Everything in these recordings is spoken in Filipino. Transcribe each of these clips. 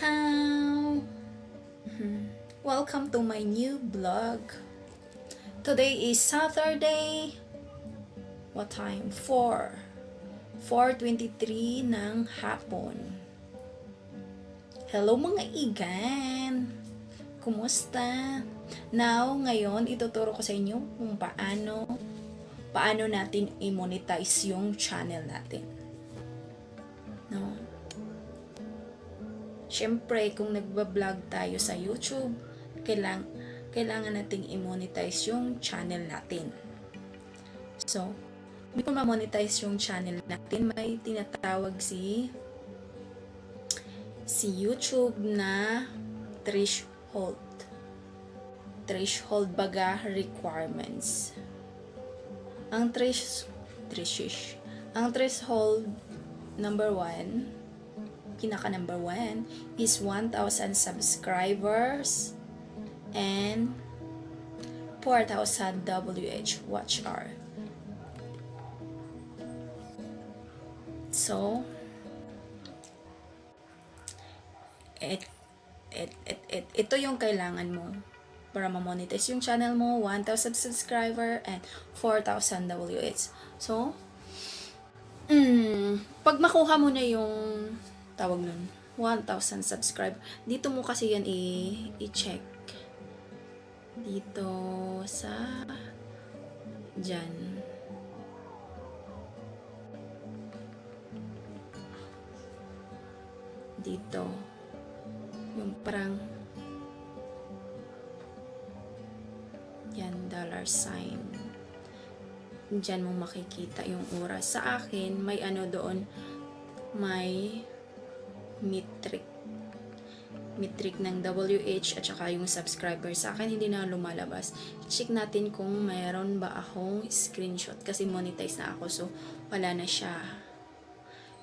How? Welcome to my new vlog. Today is Saturday. What time? 4:23 ng hapon. Hello mga igan! Kumusta? Now, ngayon, ituturo ko sa inyo kung paano natin i-monetize yung channel natin. No? Siyempre, kung nagbablog tayo sa YouTube, kailangan nating i-monetize yung channel natin. So, before ma-monetize yung channel natin, may tinatawag si YouTube na threshold. Threshold baga requirements. Ang threshold number 1, pinaka-number 1 is 1,000 subscribers and 4,000 WH watch hour. So, ito yung kailangan mo para ma-monetize yung channel mo, 1,000 subscriber and 4,000 WH. So, pag makuha mo na yung tawag nun, 1,000 subscribe, dito mo kasi yan i-check. Dito sa dyan. Dito. Yung parang yan, $sign. Diyan mo makikita yung oras. Sa akin, may ano doon, may metric ng WH at saka yung subscriber. Sa akin, hindi na lumalabas. Check natin kung mayroon ba akong screenshot kasi monetize na ako, so wala na siya.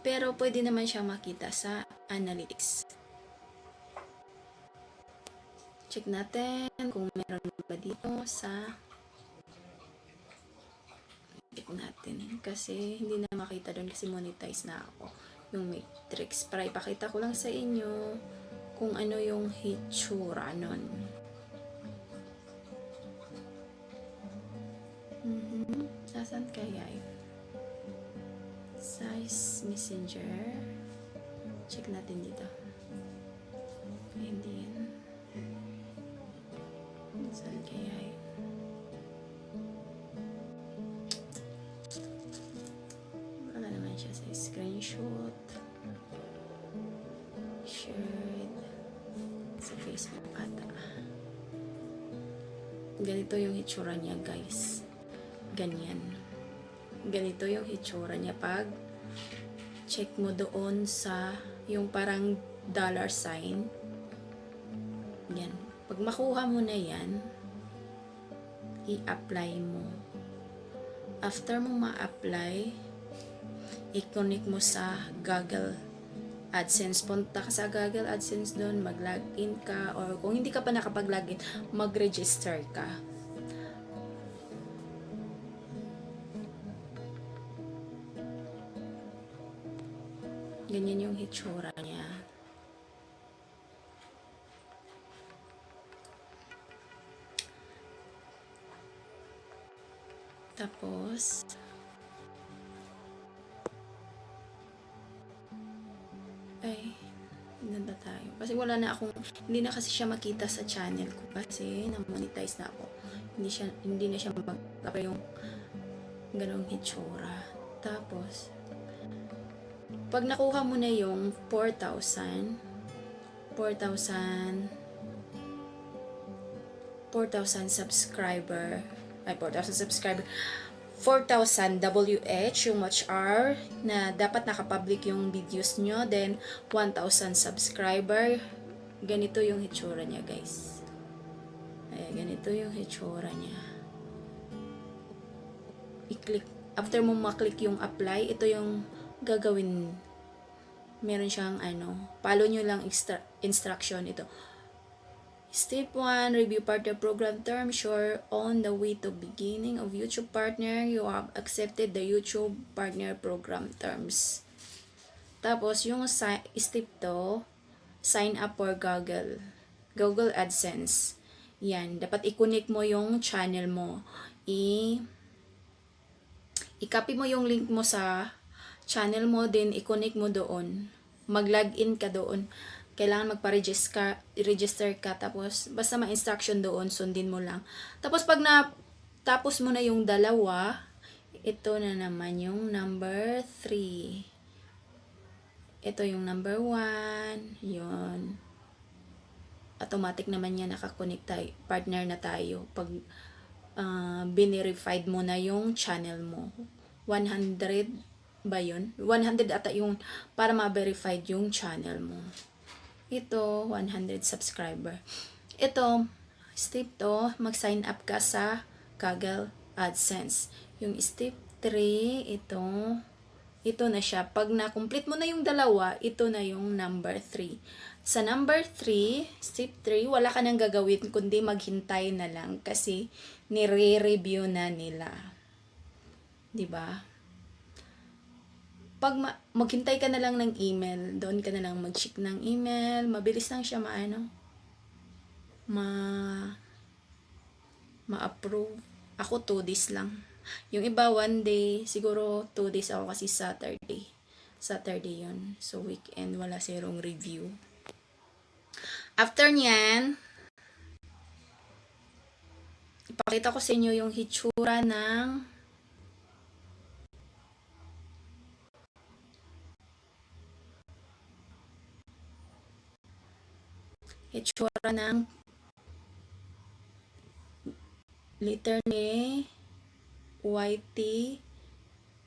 Pero pwede naman siya makita sa analytics. Check natin kung meron ba dito sa check natin kasi hindi na makita doon kasi monetize na ako yung matrix. Para ipakita ko lang sa inyo kung ano yung hitsura nun. Nasaan kaya yun? Size messenger. Check natin dito. Hindi yan. Saan kaya yun? Wala naman siya sa screenshot. Shared sa Facebook ata. Ganito yung hitsura niya, guys. Ganyan. Ganito yung hitsura niya pag check mo doon sa yung parang $sign. Yan. Pag makuha mo na yan, i-apply mo. After mo ma-apply, i-connect mo sa Google AdSense. Punta ka sa Google AdSense doon, mag-login ka, or kung hindi ka pa nakapag-login, mag-register ka. Ganyan yung hitsura niya. Tapos, hindi ba tayo? Kasi wala na akong, hindi na kasi siya makita sa channel ko kasi na-monetize na ako. Hindi na siya mag-apply yung ganong hitsura. Tapos, pag nakuha mo na yung 4,000 subscriber, 4,000 WH yung watch hour na dapat nakapublic yung videos nyo, then 1,000 subscriber. Ganito yung hitsura niya, guys. Ganito yung hitsura niya. I-click. After mo maklik yung apply, ito yung gagawin. Meron siyang follow nyo lang instruction ito. Step 1, review partner program terms. You're on the way to beginning of YouTube partner. You have accepted the YouTube partner program terms. Tapos, yung step 2, sign up for Google AdSense. Yan, dapat i-connect mo yung channel mo. I-copy mo yung link mo sa channel mo, then i-connect mo doon. Mag-login ka doon. Kailangan magpa-register ka, tapos basta ma-instruction doon, sundin mo lang. Tapos pag tapos mo na yung dalawa, ito na naman yung number 3. Ito yung number 1. Yun. Automatic naman yan, nakakonect tayo. Partner na tayo. Pag binerified mo na yung channel mo. 100 ba yun? 100 ata yung para ma-verified yung channel mo. Ito, 100 subscriber. Ito, step 2, mag-sign up ka sa Google AdSense. Yung step 3, ito na siya. Pag na-complete mo na yung dalawa, ito na yung number 3. Sa number 3, step 3, wala ka nang gagawin kundi maghintay na lang kasi nire-review na nila. 'Di ba? Pag maghintay ka na lang ng email, doon ka na lang mag-check ng email, mabilis lang siya ma-approve. Ako 2 days lang. Yung iba 1 day, siguro 2 days ako kasi Saturday. Saturday yun. So weekend, wala zerong review. After nyan, ipakita ko sa inyo yung hitsura ng letter ni YT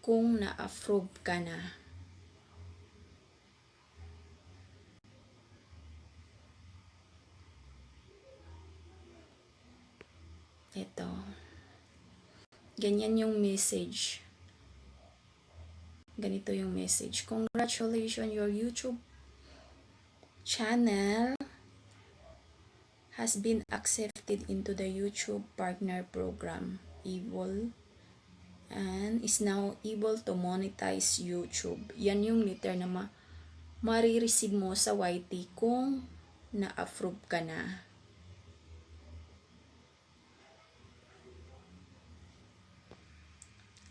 kung na-approve ka na. Ito. Ganyan yung message. Ganito yung message. Congratulations, your YouTube channel has been accepted into the YouTube Partner Program and is now able to monetize YouTube. Yan yung letter na marireceive mo sa YT kung na-approve ka na.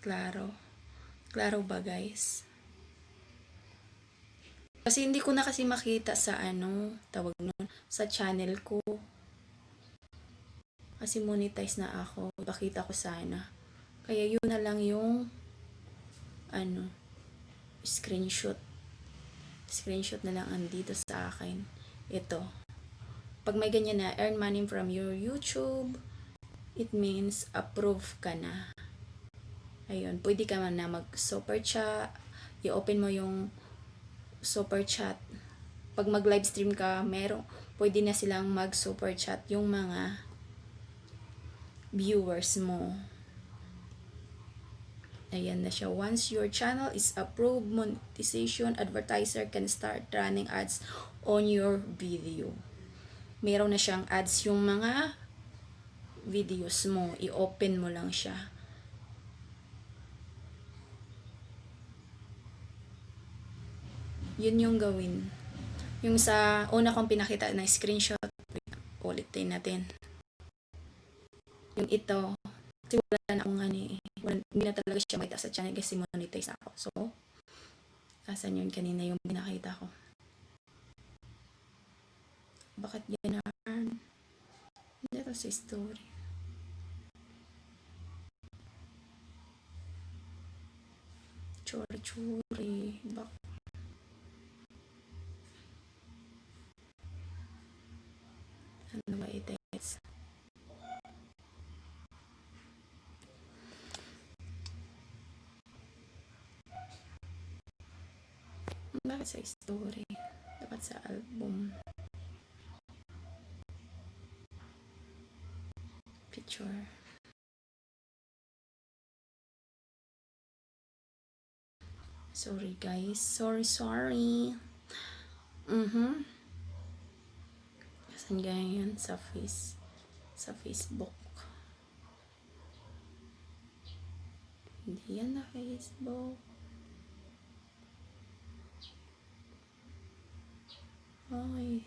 Klaro. Klaro ba, guys? Kasi hindi ko na kasi makita sa tawag nun, sa channel ko. Kasi monetize na ako. Pakita ko sana. Kaya yun na lang yung screenshot. Screenshot na lang andito sa akin. Ito. Pag may ganyan na, earn money from your YouTube, it means approve ka na. Ayun, pwede ka man na mag-super chat. I-open mo yung super chat. Pag mag-live stream ka, pwede na silang mag-super chat yung mga viewers mo. Ayan na siya. Once your channel is approved, monetization advertiser can start running ads on your video. Meron na siyang ads yung mga videos mo. I-open mo lang siya. Yun yung gawin. Yung sa una kong pinakita na screenshot, ulitin natin. Yung ito, kasi wala na akong hindi na talaga siya makita sa channel kasi monetize ako. So, asan yun kanina yung pinakita ko? Bakit ganahan? Hindi ito sa story. Chori-chori. Ano ba ito? Bakit sa story? Dapat sa album. Picture. Sorry guys. Sorry. Saan ganyan? Sa Facebook. Hindi yan na Facebook. Ay.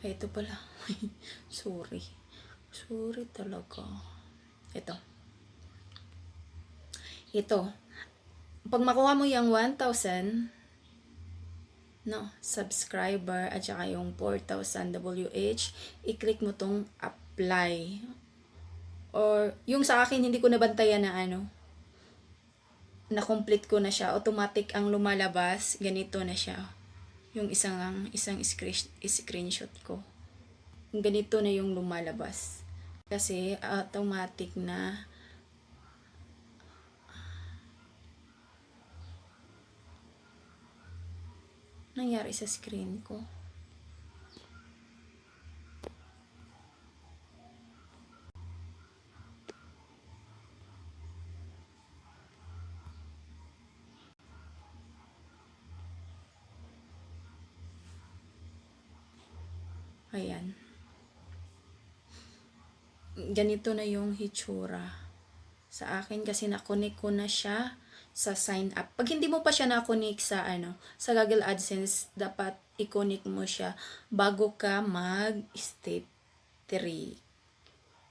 Ay, ito pala. Sorry. Sorry talaga. Ito. Pag makuha mo yung 1,000, no, subscriber at saka yung 4,000 WH, i-click mo tong apply. Or, yung sa akin, hindi ko nabantayan na na-complete ko na siya. Automatic ang lumalabas. Ganito na siya. Yung isang screenshot ko. Ganito na yung lumalabas. Kasi, automatic na nangyari sa screen ko. Ayan. Ganito na yung hitsura. Sa akin kasi na-connect ko na siya sa sign up. Pag hindi mo pa siya na-connect sa sa Google AdSense, dapat i-connect mo siya bago ka mag-step 3.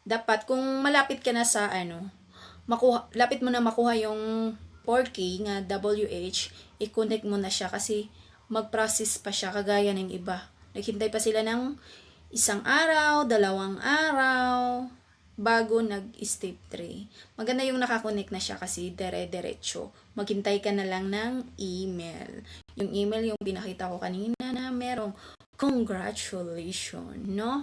Dapat kung malapit ka na sa lapit mo na makuha yung 4K nga WH, i-connect mo na siya kasi mag-process pa siya kagaya ng iba. Naghintay pa sila ng 1 araw, 2 araw, bago nag-step 3. Maganda yung nakakonect na siya kasi dire-diretso. Maghintay ka na lang ng email. Yung email yung pinakita ko kanina na merong congratulations, no?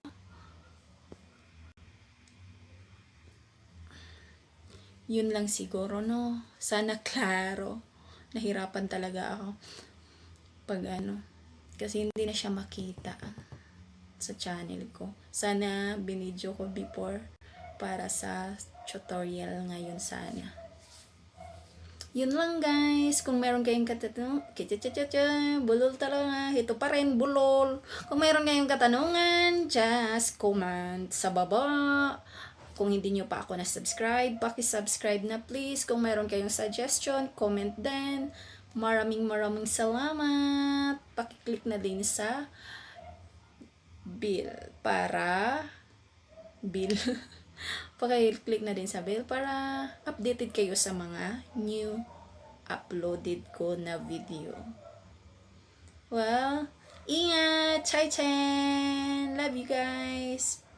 Yun lang siguro, no? Sana klaro. Nahirapan talaga ako pag kasi hindi na siya makita sa channel ko. Sana binidyo ko before para sa tutorial ngayon sana. Yun lang guys. Kung meron kayong katanungan, bulol talaga. Ito pa rin, bulol. Kung meron kayong katanungan, just comment sa baba. Kung hindi nyo pa ako na-subscribe, paki-subscribe na please. Kung meron kayong suggestion, comment din. Maraming salamat. Paki-click na din sa bell para paki-click na din sa bell para updated kayo sa mga new uploaded ko na video. Well, ingat! Chai Chen! Love you guys!